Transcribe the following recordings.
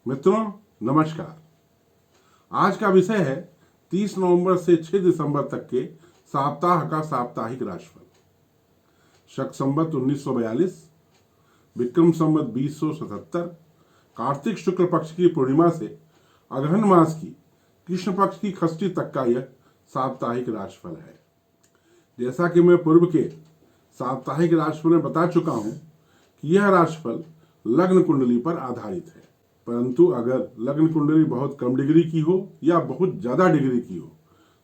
मित्रों नमस्कार। आज का विषय है 30 नवंबर से 6 दिसंबर तक के सप्ताह का साप्ताहिक राशिफल। शक संवत 1942, विक्रम संवत 2077, कार्तिक शुक्ल पक्ष की पूर्णिमा से अग्रहण मास की कृष्ण पक्ष की षष्ठी तक का यह साप्ताहिक राशिफल है। जैसा कि मैं पूर्व के साप्ताहिक राशिफल में बता चुका हूं कि यह राशिफल लग्न कुंडली पर आधारित है, परंतु अगर लग्न कुंडली बहुत कम डिग्री की हो या बहुत ज्यादा डिग्री की हो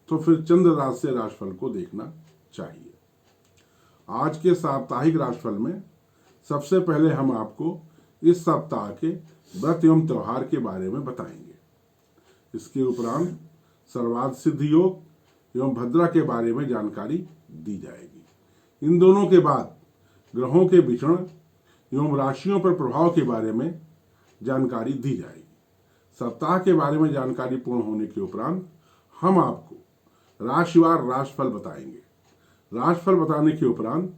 तो फिर चंद्र राशि से राशिफल को देखना चाहिए। आज के साप्ताहिक राशिफल में सबसे पहले हम आपको इस सप्ताह के व्रत एवं त्योहार के बारे में बताएंगे। इसके उपरांत सर्वार्थ सिद्धि योग एवं भद्रा के बारे में जानकारी दी जाएगी। इन दोनों के बाद ग्रहों के विचरण एवं राशियों पर प्रभाव के बारे में जानकारी दी जाएगी। सप्ताह के बारे में जानकारी पूर्ण होने के उपरांत हम आपको राशिवार राशिफल बताएंगे। राशिफल बताने के उपरांत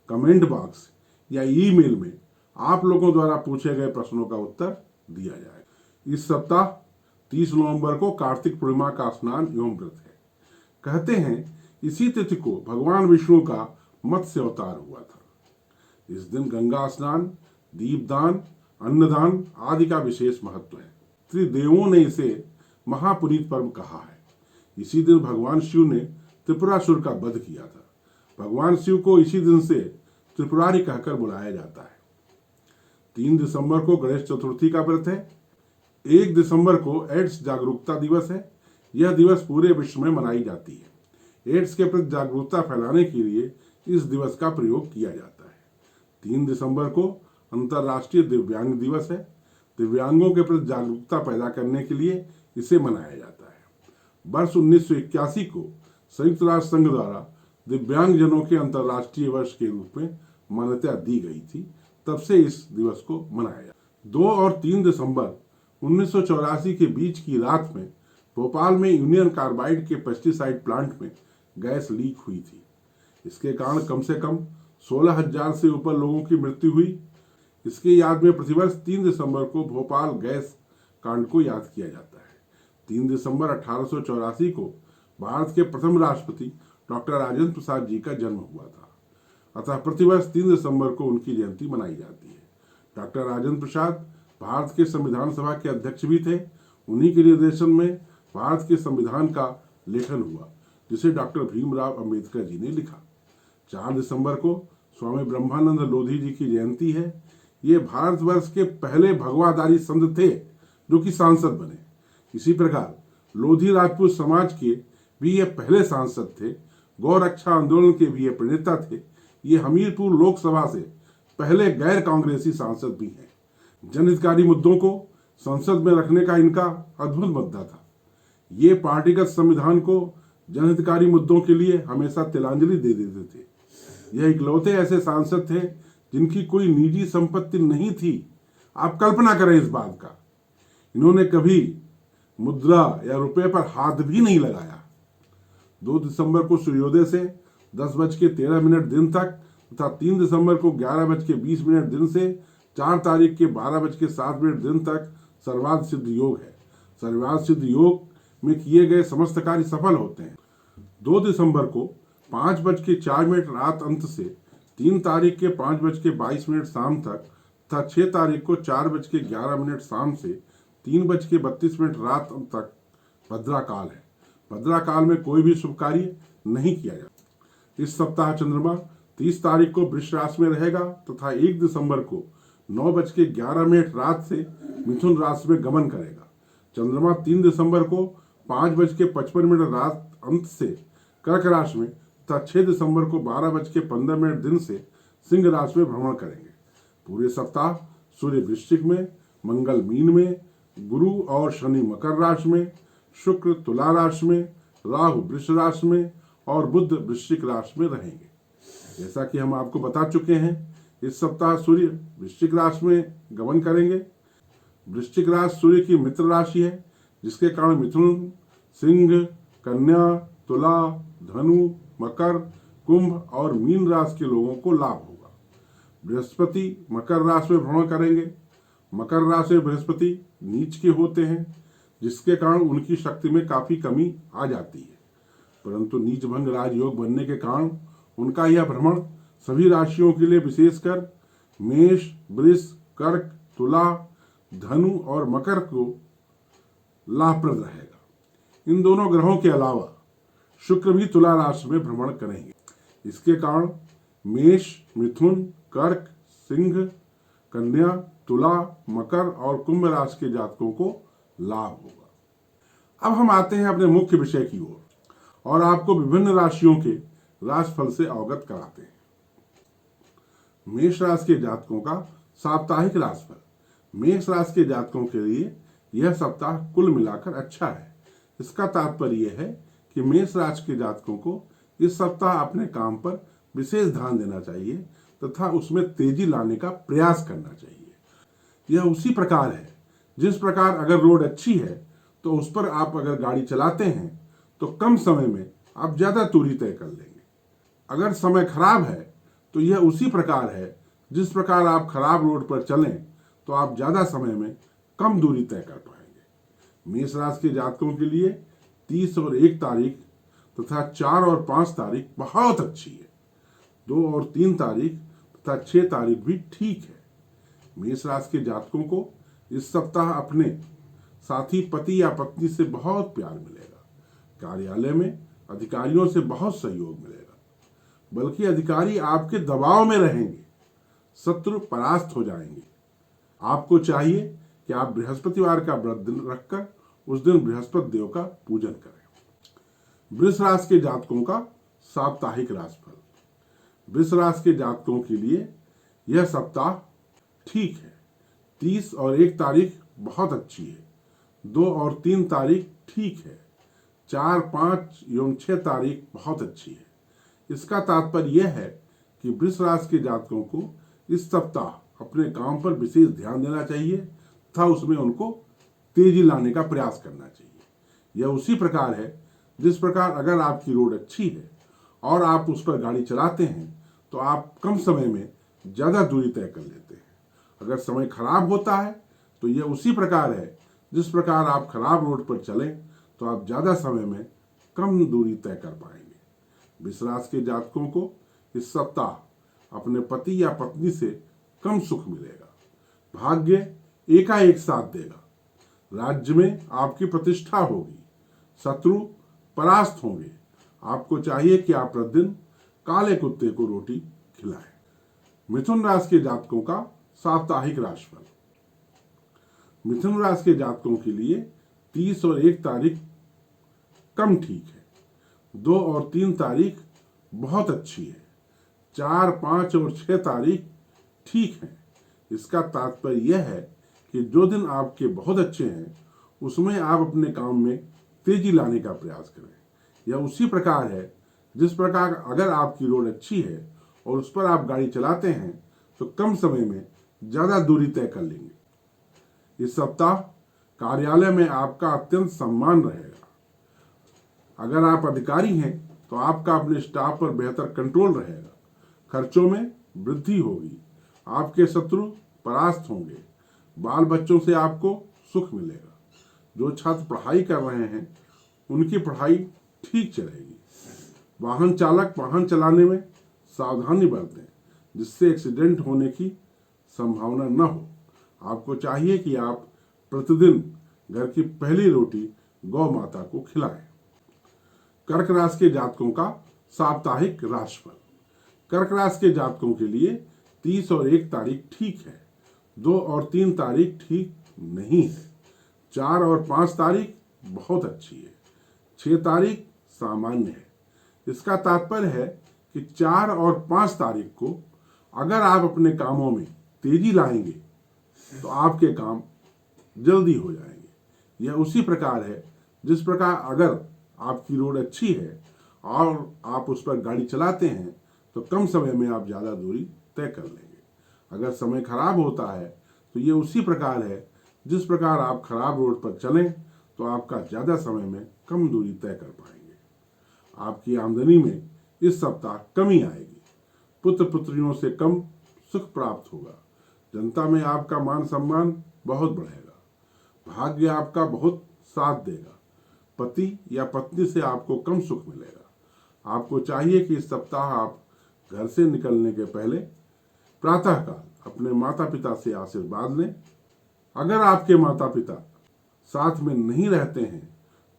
कमेंट बॉक्स या ईमेल में आप लोगों द्वारा पूछे गए प्रश्नों का उत्तर दिया जाएगा। इस सप्ताह 30 नवंबर को कार्तिक पूर्णिमा का स्नान एवं व्रत है। कहते हैं इसी तिथि को भगवान विष्णु का मत्स्य अवतार हुआ था। इस दिन गंगा स्नान, दीपदान, अन्नदान आदि का विशेष महत्व है। त्रिदेवों ने इसे महापुनीत पर्व कहा है। इसी दिन भगवान शिव ने त्रिपुरासुर का वध किया था। भगवान शिव को इसी दिन से त्रिपुरारी कहकर बुलाया जाता है। 3 दिसंबर को गणेश चतुर्थी का व्रत है। 1 दिसंबर को एड्स जागरूकता दिवस है। यह दिवस पूरे विश्व में मनाई जाती है। एड्स के प्रति जागरूकता फैलाने के लिए इस दिवस का प्रयोग किया जाता है। 3 दिसंबर को अंतर्राष्ट्रीय दिव्यांग दिवस है। दिव्यांगों के प्रति जागरूकता पैदा करने के लिए इसे मनाया जाता है। वर्ष 1981 को संयुक्त राष्ट्र संघ द्वारा दिव्यांग जनों के अंतर्राष्ट्रीय वर्ष के रूप में मान्यता दी गई थी। तब से इस दिवस को मनाया जाता है। 2 और 3 दिसंबर 1984 के बीच की रात में भोपाल में यूनियन कार्बाइड के पेस्टिसाइड प्लांट में गैस लीक हुई थी। इसके कारण कम से कम 16,000 से ऊपर लोगों की मृत्यु हुई। इसके याद में प्रतिवर्ष 3 दिसंबर को भोपाल गैस कांड को याद किया जाता है। 3 दिसंबर 1884 को भारत के प्रथम राष्ट्रपति डॉक्टर राजेंद्र प्रसाद जी का जन्म हुआ था। अतः प्रतिवर्ष 3 दिसंबर को उनकी जयंती मनाई जाती है। डॉक्टर राजेंद्र प्रसाद भारत के संविधान सभा के अध्यक्ष भी थे। उन्हीं के निर्देशन में भारत के संविधान का लेखन हुआ, जिसे डॉक्टर भीमराव अंबेडकर जी ने लिखा। 4 दिसंबर को स्वामी ब्रह्मानंद लोधी जी की जयंती है। ये भारतवर्ष के पहले भगवाधारी संत थे जो कि सांसद बने। इसी प्रकार लोधी राजपूत समाज के भी ये पहले सांसद थे। गौ रक्षा आंदोलन के भी ये प्रणेता थे। ये हमीरपुर लोकसभा से पहले गैर कांग्रेसी सांसद भी हैं। जनहितकारी मुद्दों को संसद में रखने का इनका अद्भुत मुद्दा था। ये पार्टीगत संविधान को जनहितकारी मुद्दों के लिए हमेशा तिलांजलि दे देते थे। यह इकलौते ऐसे सांसद थे जिनकी कोई निजी संपत्ति नहीं थी। आप कल्पना करें इस बात का। इन्होंने कभी मुद्रा या रुपए पर हाथ भी नहीं लगाया। 2 दिसंबर को सूर्योदय से 10:13 दिन तक तथा 3 दिसंबर को 11:20 दिन से 4 तारीख के 12:07 दिन तक सर्वार्थ सिद्ध योग है। सर्वार्थ सिद्ध योग में किए गए समस्त कार्य सफल होते हैं। 2 दिसंबर को 5:04 रात अंत से 3 तारीख के 5:22 शाम तक तथा 6 तारीख को 4:11 शाम से 3:32 रात अंत तक भद्रा काल है। भद्रा काल में कोई भी शुभ कार्य नहीं किया जाता। इस सप्ताह चंद्रमा 30 तारीख को वृष राशि में रहेगा तथा 1 दिसंबर को 9:11 रात से मिथुन राशि में गमन करेगा। चंद्रमा 3 दिसंबर को 5:55 रात अंत से कर्क राशि में तथा 6 दिसंबर को 12:15 दिन से सिंह राशि में भ्रमण करेंगे। पूरे सप्ताह सूर्य वृश्चिक में, मंगल मीन में, गुरु और शनि मकर राशि में, शुक्र तुला राशि में, राहु वृष राशि में और बुध वृश्चिक राशि में रहेंगे। जैसा कि हम आपको बता चुके हैं, इस सप्ताह सूर्य वृश्चिक राशि में गमन करेंगे। वृश्चिक राशि सूर्य की मित्र राशि है, जिसके कारण मिथुन, सिंह, कन्या, तुला, धनु, मकर, कुंभ और मीन राशि के लोगों को लाभ होगा। बृहस्पति मकर राशि में भ्रमण करेंगे। मकर राशि में बृहस्पति नीच के होते हैं, जिसके कारण उनकी शक्ति में काफी कमी आ जाती है। परंतु नीच भंग राजयोग बनने के कारण उनका यह भ्रमण सभी राशियों के लिए, विशेषकर मेष, वृष, कर्क, तुला, धनु और मकर को लाभप्रद रहेगा। इन दोनों ग्रहों के अलावा शुक्र भी तुला राशि में भ्रमण करेंगे। इसके कारण मेष, मिथुन, कर्क, सिंह, कन्या, तुला, मकर और कुंभ राशि के जातकों को लाभ होगा। अब हम आते हैं अपने मुख्य विषय की ओर और आपको विभिन्न राशियों के राशिफल से अवगत कराते हैं। मेष राशि के जातकों का साप्ताहिक राशिफल। मेष राशि के जातकों के लिए यह सप्ताह कुल मिलाकर अच्छा है। इसका तात्पर्य यह है कि मेष राशि के जातकों को इस सप्ताह अपने काम पर विशेष ध्यान देना चाहिए तथा उसमें तेजी लाने का प्रयास करना चाहिए। यह उसी प्रकार है जिस प्रकार अगर रोड अच्छी है तो उस पर आप अगर गाड़ी चलाते हैं तो कम समय में आप ज्यादा दूरी तय कर लेंगे। अगर समय खराब है तो यह उसी प्रकार है जिस प्रकार आप खराब रोड पर चलें तो आप ज्यादा समय में कम दूरी तय कर पाएंगे। मेष राशि के जातकों के लिए 30 और 1 तारीख तथा 4 और 5 तारीख बहुत अच्छी है। 2 और 3 तारीख तथा 6 तारीख भी ठीक है। मेष राशि के जातकों को इस सप्ताह अपने साथी पति या पत्नी से बहुत प्यार मिलेगा। कार्यालय में अधिकारियों से बहुत सहयोग मिलेगा, बल्कि अधिकारी आपके दबाव में रहेंगे। शत्रु परास्त हो जाएंगे। आपको चाहिए कि आप बृहस्पतिवार का व्रत दिन रखकर उस दिन बृहस्पति देव का पूजन करें। वृष राशि के जातकों का साप्ताहिक राशिफल। वृष राशि के जातकों के लिए यह सप्ताह ठीक है। 30 और 1 तारीख बहुत अच्छी है। 2 और 3 तारीख ठीक है। 4, 5 एवं 6 तारीख बहुत अच्छी है। इसका तात्पर्य यह है कि वृष राशि के जातकों को इस सप्ताह अपने काम पर विशेष ध्यान देना चाहिए तथा उसमें उनको तेजी लाने का प्रयास करना चाहिए। यह उसी प्रकार है जिस प्रकार अगर आपकी रोड अच्छी है और आप उस पर गाड़ी चलाते हैं तो आप कम समय में ज्यादा दूरी तय कर लेते हैं। अगर समय खराब होता है तो यह उसी प्रकार है जिस प्रकार आप खराब रोड पर चलें तो आप ज्यादा समय में कम दूरी तय कर पाएंगे। वृष राशि के जातकों को इस सप्ताह अपने पति या पत्नी से कम सुख मिलेगा। भाग्य एकाएक साथ देगा। राज्य में आपकी प्रतिष्ठा होगी। शत्रु परास्त होंगे। आपको चाहिए कि आप प्रतिदिन काले कुत्ते को रोटी खिलाएं। मिथुन राशि के जातकों का साप्ताहिक राशिफल। मिथुन राशि के जातकों के लिए 30 और 1 तारीख कम ठीक है। 2 और 3 तारीख बहुत अच्छी है। 4, 5 और 6 तारीख ठीक है। इसका तात्पर्य यह है कि जो दिन आपके बहुत अच्छे हैं उसमें आप अपने काम में तेजी लाने का प्रयास करें। यह उसी प्रकार है जिस प्रकार अगर आपकी रोड अच्छी है और उस पर आप गाड़ी चलाते हैं तो कम समय में ज्यादा दूरी तय कर लेंगे। इस सप्ताह कार्यालय में आपका अत्यंत सम्मान रहेगा। अगर आप अधिकारी हैं तो आपका अपने स्टाफ पर बेहतर कंट्रोल रहेगा। खर्चों में वृद्धि होगी। आपके शत्रु परास्त होंगे। बाल बच्चों से आपको सुख मिलेगा। जो छात्र पढ़ाई कर रहे हैं उनकी पढ़ाई ठीक चलेगी। वाहन चालक वाहन चलाने में सावधानी बरतें जिससे एक्सीडेंट होने की संभावना न हो। आपको चाहिए कि आप प्रतिदिन घर की पहली रोटी गौ माता को खिलाएं। कर्क राशि के जातकों का साप्ताहिक राशिफल। कर्क राशि के जातकों के लिए 30 और 1 तारीख ठीक है। 2 और 3 तारीख ठीक नहीं है। 4 और 5 तारीख बहुत अच्छी है। 6 तारीख सामान्य है। इसका तात्पर्य है कि 4 और 5 तारीख को अगर आप अपने कामों में तेजी लाएंगे तो आपके काम जल्दी हो जाएंगे। यह उसी प्रकार है जिस प्रकार अगर आपकी रोड अच्छी है और आप उस पर गाड़ी चलाते हैं तो कम समय में आप ज्यादा दूरी तय कर लेंगे। अगर समय खराब होता है तो ये उसी प्रकार है जिस प्रकार आप खराब रोड पर चलें तो आपका ज्यादा समय में कम दूरी तय कर पाएंगे। आपकी आमदनी में इस सप्ताह कमी आएगी। पुत्र पुत्रियों से कम सुख प्राप्त होगा। जनता में आपका मान सम्मान बहुत बढ़ेगा। भाग्य आपका बहुत साथ देगा। पति या पत्नी से आपको कम सुख मिलेगा। आपको चाहिए कि इस सप्ताह आप घर से निकलने के पहले प्रातःकाल अपने माता पिता से आशीर्वाद लें। अगर आपके माता पिता साथ में नहीं रहते हैं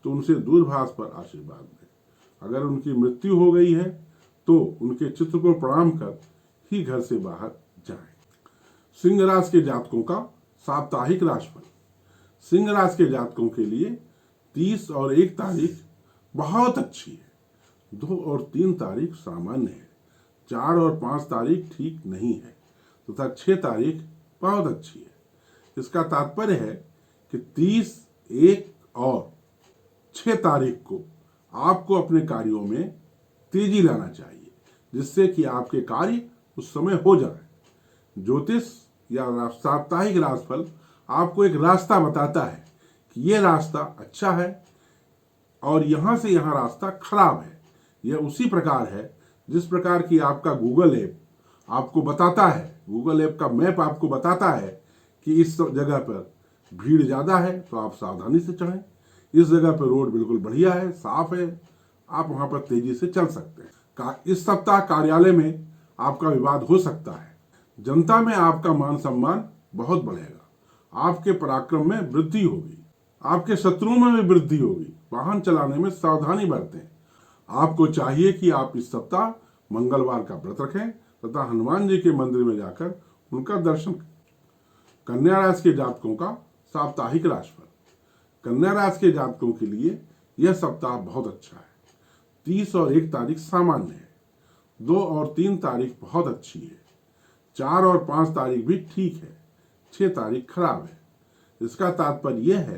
तो उनसे दूरभाष पर आशीर्वाद लें। अगर उनकी मृत्यु हो गई है तो उनके चित्र को प्रणाम कर ही घर से बाहर जाएं। सिंह राशि के जातकों का साप्ताहिक राशिफल। सिंह राशि के जातकों के लिए 30 और 1 तारीख बहुत अच्छी है। 2 और 3 तारीख सामान्य है। 4 और 5 तारीख ठीक नहीं है तथा 6 तारीख बहुत अच्छी है। इसका तात्पर्य है कि 30, 1 और 6 तारीख को आपको अपने कार्यों में तेजी लाना चाहिए, जिससे कि आपके कार्य उस समय हो जाए। ज्योतिष या साप्ताहिक राशिफल आपको एक रास्ता बताता है कि यह रास्ता अच्छा है और यहां से यहां रास्ता खराब है। यह उसी प्रकार है जिस प्रकार की आपका गूगल ऐप आपको बताता है, गूगल ऐप का मैप आपको बताता है कि इस जगह पर भीड़ ज्यादा है तो आप सावधानी से चढ़ें, इस जगह पर रोड बिल्कुल बढ़िया है, साफ है, आप वहां पर तेजी से चल सकते हैं। इस सप्ताह कार्यालय में आपका विवाद हो सकता है। जनता में आपका मान सम्मान बहुत बढ़ेगा। आपके पराक्रम में वृद्धि होगी। आपके शत्रुओं में भी वृद्धि होगी। वाहन चलाने में सावधानी बरतें। आपको चाहिए कि आप इस सप्ताह मंगलवार का व्रत रखें तथा हनुमान जी के मंदिर में जाकर उनका दर्शन करें। कन्या राशि के जातकों का साप्ताहिक राशिफल। कन्या राशि के जातकों के लिए यह सप्ताह बहुत अच्छा है। 30 और 1 तारीख सामान्य है। 2 और 3 तारीख बहुत अच्छी है। 4 और 5 तारीख भी ठीक है। 6 तारीख खराब है। इसका तात्पर्य यह है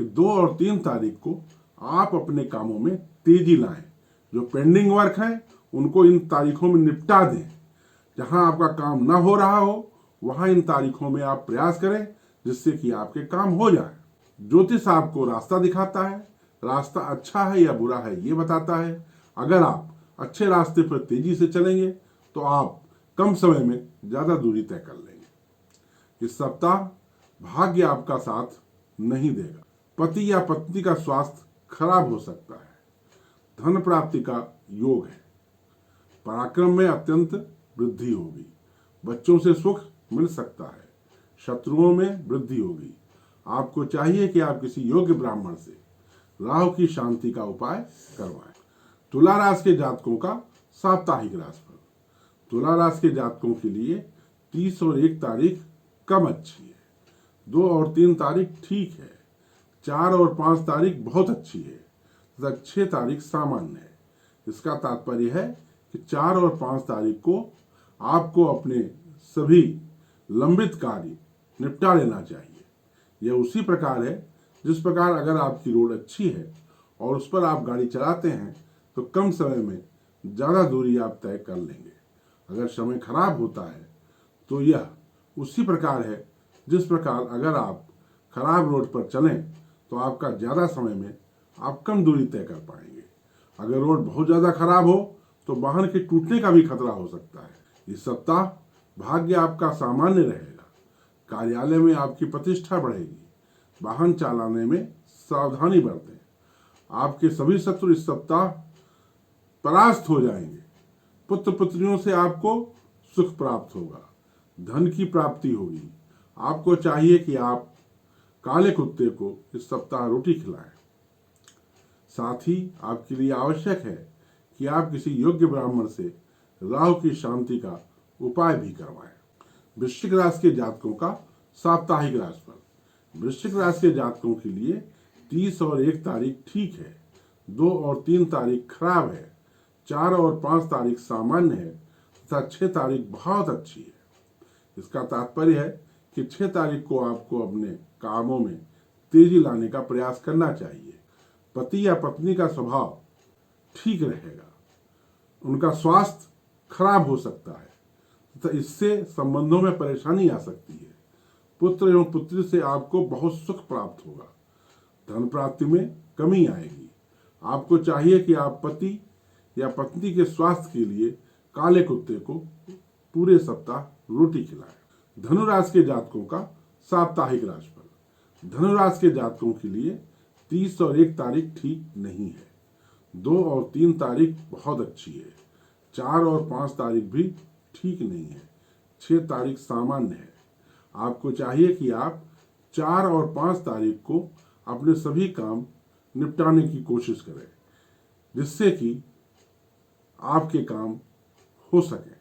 कि 2 और 3 तारीख को आप अपने कामों में तेजी लाएं। जो पेंडिंग वर्क है उनको इन तारीखों में निपटा दें। जहां आपका काम ना हो रहा हो वहां इन तारीखों में आप प्रयास करें जिससे कि आपके काम हो जाए। ज्योतिष आपको रास्ता दिखाता है। रास्ता अच्छा है या बुरा है ये बताता है। अगर आप अच्छे रास्ते पर तेजी से चलेंगे तो आप कम समय में ज्यादा दूरी तय कर लेंगे। इस सप्ताह भाग्य आपका साथ नहीं देगा। पति या पत्नी का स्वास्थ्य खराब हो सकता है। धन प्राप्ति का योग है। पराक्रम में अत्यंत वृद्धि होगी। बच्चों से सुख मिल सकता है। शत्रुओं में वृद्धि होगी। आपको चाहिए कि आप किसी योग्य ब्राह्मण से राहु की शांति का उपाय करवाएं। तुला राशि के जातकों का साप्ताहिक राशिफल। तुला राशि के जातकों के लिए 30 और 1 तारीख कम अच्छी है। 2 और 3 तारीख ठीक है। 4 और 5 तारीख बहुत अच्छी है तथा 6 तारीख सामान्य है। इसका तात्पर्य है कि 4 और 5 तारीख को आपको अपने सभी लंबित कार्य निपटा लेना चाहिए। यह उसी प्रकार है जिस प्रकार अगर आपकी रोड अच्छी है और उस पर आप गाड़ी चलाते हैं तो कम समय में ज़्यादा दूरी आप तय कर लेंगे। अगर समय खराब होता है तो यह उसी प्रकार है जिस प्रकार अगर आप खराब रोड पर चलें तो आपका ज़्यादा समय में आप कम दूरी तय कर पाएंगे। अगर रोड बहुत ज़्यादा खराब हो तो वाहन के टूटने का भी खतरा हो सकता है। इस सप्ताह भाग्य आपका सामान्य रहेगा। कार्यालय में आपकी प्रतिष्ठा बढ़ेगी। वाहन चलाने में सावधानी बरतें। आपके सभी शत्रु इस सप्ताह परास्त हो जाएंगे। पुत्र पुत्रियों से आपको सुख प्राप्त होगा। धन की प्राप्ति होगी। आपको चाहिए कि आप काले कुत्ते को इस सप्ताह रोटी खिलाएं। साथ ही आपके लिए आवश्यक है कि आप किसी योग्य ब्राह्मण से राहु की शांति का उपाय भी करवाएं। वृश्चिक राशि के जातकों का साप्ताहिक राशिफल। वृश्चिक राशि के जातकों के लिए 30 और 1 तारीख ठीक है। 2 और 3 तारीख खराब है। 4 और 5 तारीख सामान्य है तथा 6 तारीख बहुत अच्छी है। इसका तात्पर्य है कि 6 तारीख को आपको अपने कामों में तेजी लाने का प्रयास करना चाहिए। पति या पत्नी का स्वभाव ठीक रहेगा। उनका स्वास्थ्य खराब हो सकता है तथा इससे संबंधों में परेशानी आ सकती है। पुत्र एवं पुत्री से आपको बहुत सुख प्राप्त होगा। धन प्राप्ति में कमी आएगी। आपको चाहिए कि आप पति या पत्नी के स्वास्थ्य के लिए काले कुत्ते को पूरे सप्ताह रोटी खिलाएं। धनु राशि के जातकों का साप्ताहिक राशिफल। धनुराशि के जातकों के लिए 30 और 1 तारीख ठीक नहीं है। 2 और 3 तारीख बहुत अच्छी है। 4 और 5 तारीख भी ठीक नहीं है। 6 तारीख सामान्य है। आपको चाहिए कि आप 4 और 5 तारीख को अपने सभी काम निपटाने की कोशिश करें, जिससे कि आपके काम हो सके।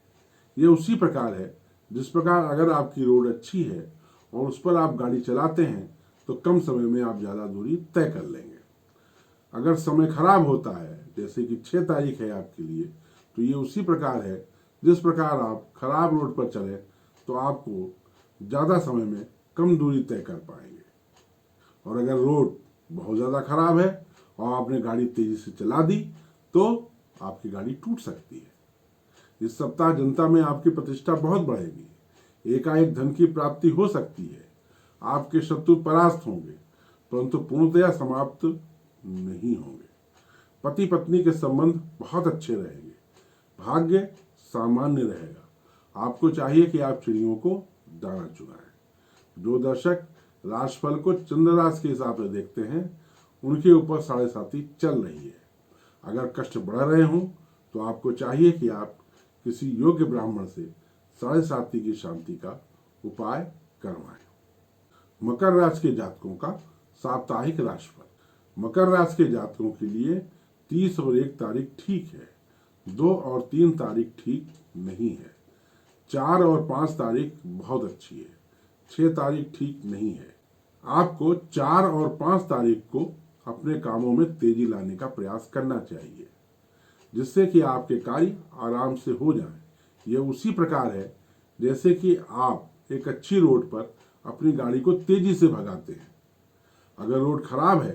ये उसी प्रकार है जिस प्रकार अगर आपकी रोड अच्छी है और उस पर आप गाड़ी चलाते हैं तो कम समय में आप ज़्यादा दूरी तय कर लेंगे। अगर समय खराब होता है, जैसे कि 6 तारीख है आपके लिए, तो ये उसी प्रकार है जिस प्रकार आप खराब रोड पर चले तो आपको ज़्यादा समय में कम दूरी तय कर पाएंगे। और अगर रोड बहुत ज़्यादा खराब है और आपने गाड़ी तेजी से चला दी तो आपकी गाड़ी टूट सकती है। इस सप्ताह जनता में आपकी प्रतिष्ठा बहुत बढ़ेगी। एकाएक धन की प्राप्ति हो सकती है। आपके शत्रु परास्त होंगे, परंतु पूर्णतया समाप्त नहीं होंगे। पति पत्नी के संबंध बहुत अच्छे रहेंगे। भाग्य सामान्य रहेगा। आपको चाहिए कि आप चिड़ियों को दाना चुराएं। जो दर्शक राशिफल को चंद्र राशि के हिसाब से देखते हैं, उनके ऊपर 7.5 चल रही है। अगर कष्ट बढ़ रहे हों तो आपको चाहिए कि आप किसी योग्य ब्राह्मण से 7.5 की शांति का उपाय करवाएं। मकर राशि के जातकों का साप्ताहिक राशिफल। मकर राशि के जातकों के लिए 30 और 1 तारीख ठीक है। 2 और 3 तारीख ठीक नहीं है। 4 और 5 तारीख बहुत अच्छी है। 6 तारीख ठीक नहीं है। आपको 4 और 5 तारीख को अपने कामों में तेजी लाने का प्रयास करना चाहिए, जिससे कि आपके कार्य आराम से हो जाएं। यह उसी प्रकार है जैसे कि आप एक अच्छी रोड पर अपनी गाड़ी को तेजी से भगाते हैं। अगर रोड खराब है,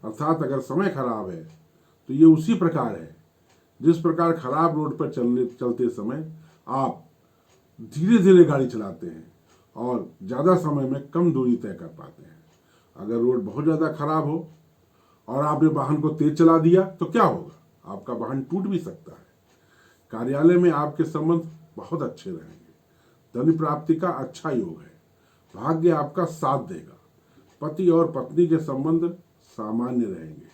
अर्थात अगर समय खराब है, तो ये उसी प्रकार है जिस प्रकार खराब रोड पर चलते समय आप धीरे धीरे गाड़ी चलाते हैं और ज़्यादा समय में कम दूरी तय कर पाते हैं। अगर रोड बहुत ज़्यादा खराब हो और आपने वाहन को तेज चला दिया तो क्या होगा? आपका वाहन टूट भी सकता है। कार्यालय में आपके संबंध बहुत अच्छे रहेंगे। धन प्राप्ति का अच्छा योग है। भाग्य आपका साथ देगा। पति और पत्नी के संबंध सामान्य रहेंगे।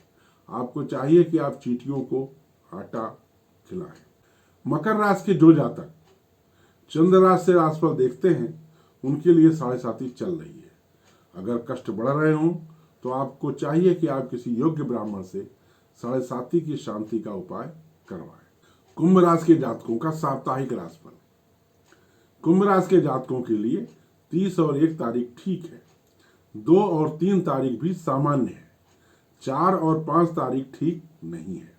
आपको चाहिए कि आप चींटियों को आटा खिलाएं। मकर राशि के जो जातक चंद्र राशि से राशिफल देखते हैं, उनके लिए 7.5 चल रही है। अगर कष्ट बढ़ रहे हों तो आपको चाहिए कि आप किसी योग्य ब्राह्मण से 7.5 की शांति का उपाय करवाएं। कुंभ राशि के जातकों का साप्ताहिक राशिफल। कुंभ राशि के जातकों के लिए 30 और 1 तारीख ठीक है। 2 और 3 तारीख भी सामान्य है। 4 और 5 तारीख ठीक नहीं है।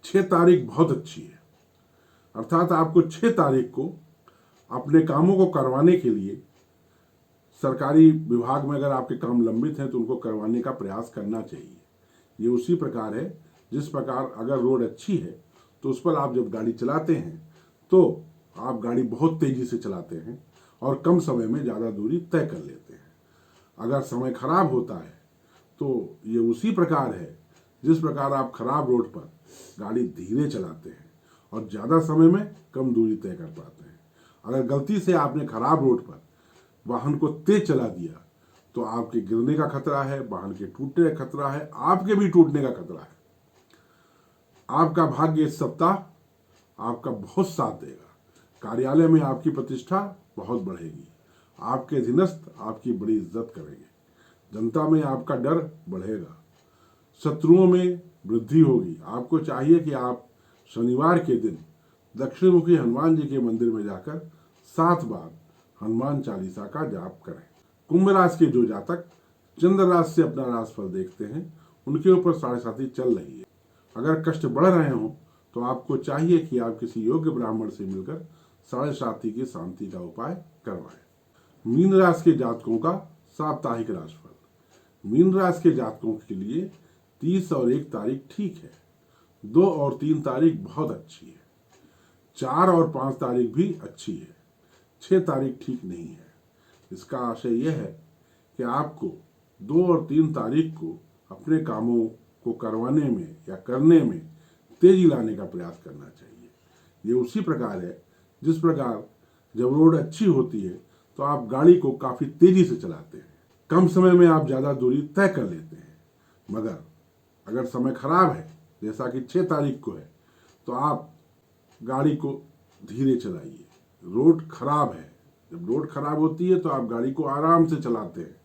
6 तारीख बहुत अच्छी है। अर्थात आपको 6 तारीख को अपने कामों को करवाने के लिए सरकारी विभाग में अगर आपके काम लंबित हैं तो उनको करवाने का प्रयास करना चाहिए। ये उसी प्रकार है जिस प्रकार अगर रोड अच्छी है तो उस पर आप जब गाड़ी चलाते हैं तो आप गाड़ी बहुत तेजी से चलाते हैं और कम समय में ज़्यादा दूरी तय कर लेते हैं। अगर समय खराब होता है तो ये उसी प्रकार है जिस प्रकार आप खराब रोड पर गाड़ी धीरे चलाते हैं और ज़्यादा समय में कम दूरी तय कर पाते हैं। अगर गलती से आपने खराब रोड पर वाहन को तेज चला दिया तो आपके गिरने का खतरा है, वाहन के टूटने का खतरा है, आपके भी टूटने का खतरा है। आपका भाग्य इस सप्ताह आपका बहुत साथ देगा। कार्यालय में आपकी प्रतिष्ठा बहुत बढ़ेगी। आपके अधीनस्थ आपकी बड़ी इज्जत करेंगे। जनता में आपका डर बढ़ेगा। शत्रुओं में वृद्धि होगी। आपको चाहिए कि आप शनिवार के दिन दक्षिणमुखी हनुमान जी के मंदिर में जाकर 7 बार हनुमान चालीसा का जाप करें। कुंभ राशि के जो जातक चंद्र राशि से अपना राशिफल देखते हैं, उनके ऊपर 7.5 चल रही है। अगर कष्ट बढ़ रहे हों तो आपको चाहिए कि आप किसी योग्य ब्राह्मण से मिलकर 7.5 की शांति का उपाय करवाएं। मीन राशि के जातकों का साप्ताहिक राशिफल। मीन राशि के जातकों के लिए 30 और 1 तारीख ठीक है। 2 और 3 तारीख बहुत अच्छी है। 4 और 5 तारीख भी अच्छी है। 6 तारीख ठीक नहीं है। इसका आशय यह है कि आपको 2 और 3 तारीख को अपने कामों को करवाने में या करने में तेजी लाने का प्रयास करना चाहिए। ये उसी प्रकार है जिस प्रकार जब रोड अच्छी होती है तो आप गाड़ी को काफी तेजी से चलाते हैं, कम समय में आप ज्यादा दूरी तय कर लेते हैं। मगर अगर समय खराब है, जैसा कि 6 तारीख को है, तो आप गाड़ी को धीरे चलाइए। रोड खराब है, जब रोड खराब होती है तो आप गाड़ी को आराम से चलाते हैं।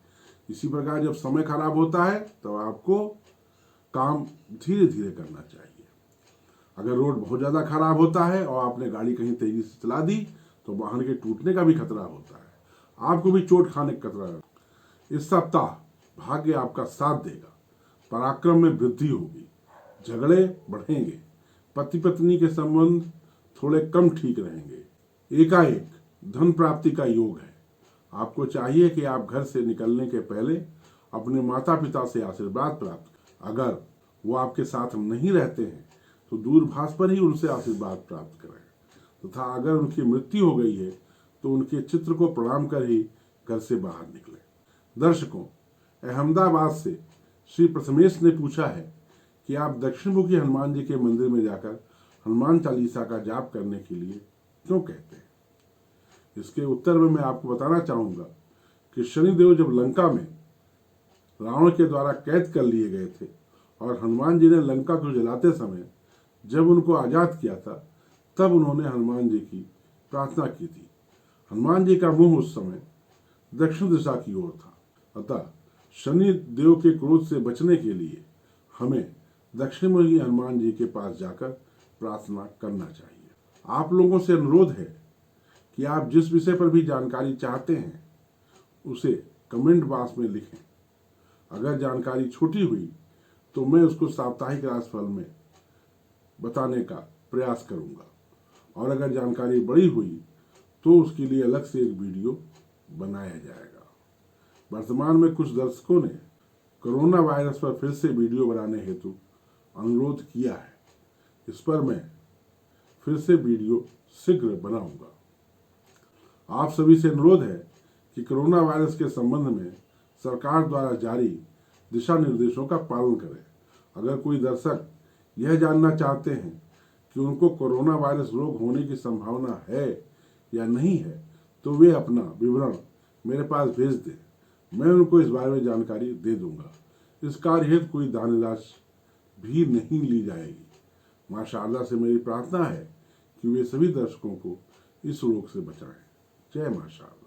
इसी प्रकार जब समय खराब होता है तो आपको काम धीरे धीरे करना चाहिए। अगर रोड बहुत ज़्यादा खराब होता है और आपने गाड़ी कहीं तेजी से चला दी तो वाहन के टूटने का भी खतरा होता है, आपको भी चोट खाने का खतरा है। इस सप्ताह भाग्य आपका साथ देगा, पराक्रम में वृद्धि होगी, झगड़े बढ़ेंगे, पति पत्नी के संबंध थोड़े कम ठीक रहेंगे। एकाएक धन प्राप्ति का योग है। आपको चाहिए कि आप घर से निकलने के पहले अपने माता पिता से आशीर्वाद प्राप्त करें। अगर वो आपके साथ नहीं रहते हैं तो दूरभाष पर ही उनसे आशीर्वाद प्राप्त करें, तथा अगर उनकी मृत्यु हो गई है तो उनके चित्र को प्रणाम कर ही घर से बाहर निकलें। दर्शकों, अहमदाबाद से श्री प्रथमेश ने पूछा है कि आप दक्षिणमुखी हनुमान जी के मंदिर में जाकर हनुमान चालीसा का जाप करने के लिए क्यों कहते हैं। इसके उत्तर में मैं आपको बताना चाहूंगा कि शनिदेव जब लंका में रावण के द्वारा कैद कर लिए गए थे और हनुमान जी ने लंका को जलाते समय जब उनको आजाद किया था, तब उन्होंने हनुमान जी की प्रार्थना की थी। हनुमान जी का मुंह उस समय दक्षिण दिशा की ओर था, अतः शनि देव के क्रोध से बचने के लिए हमें दक्षिणमुखी हनुमान जी के पास जाकर प्रार्थना करना चाहिए। आप लोगों से अनुरोध है कि आप जिस विषय पर भी जानकारी चाहते हैं उसे कमेंट बॉक्स में लिखें। अगर जानकारी छोटी हुई तो मैं उसको साप्ताहिक राशिफल में बताने का प्रयास करूंगा, और अगर जानकारी बड़ी हुई तो उसके लिए अलग से एक वीडियो बनाया जाएगा। वर्तमान में कुछ दर्शकों ने कोरोना वायरस पर फिर से वीडियो बनाने हेतु अनुरोध किया है। इस पर मैं फिर से वीडियो शीघ्र बनाऊंगा। आप सभी से अनुरोध है कि कोरोना वायरस के संबंध में सरकार द्वारा जारी दिशा निर्देशों का पालन करें। अगर कोई दर्शक यह जानना चाहते हैं कि उनको कोरोना वायरस रोग होने की संभावना है या नहीं है, तो वे अपना विवरण मेरे पास भेज दें, मैं उनको इस बारे में जानकारी दे दूंगा। इस कार्य हेतु कोई दानराशि भी नहीं ली जाएगी। मां शारदा से मेरी प्रार्थना है कि वे सभी दर्शकों को इस रोग से बचाएं। जय मां शारदा।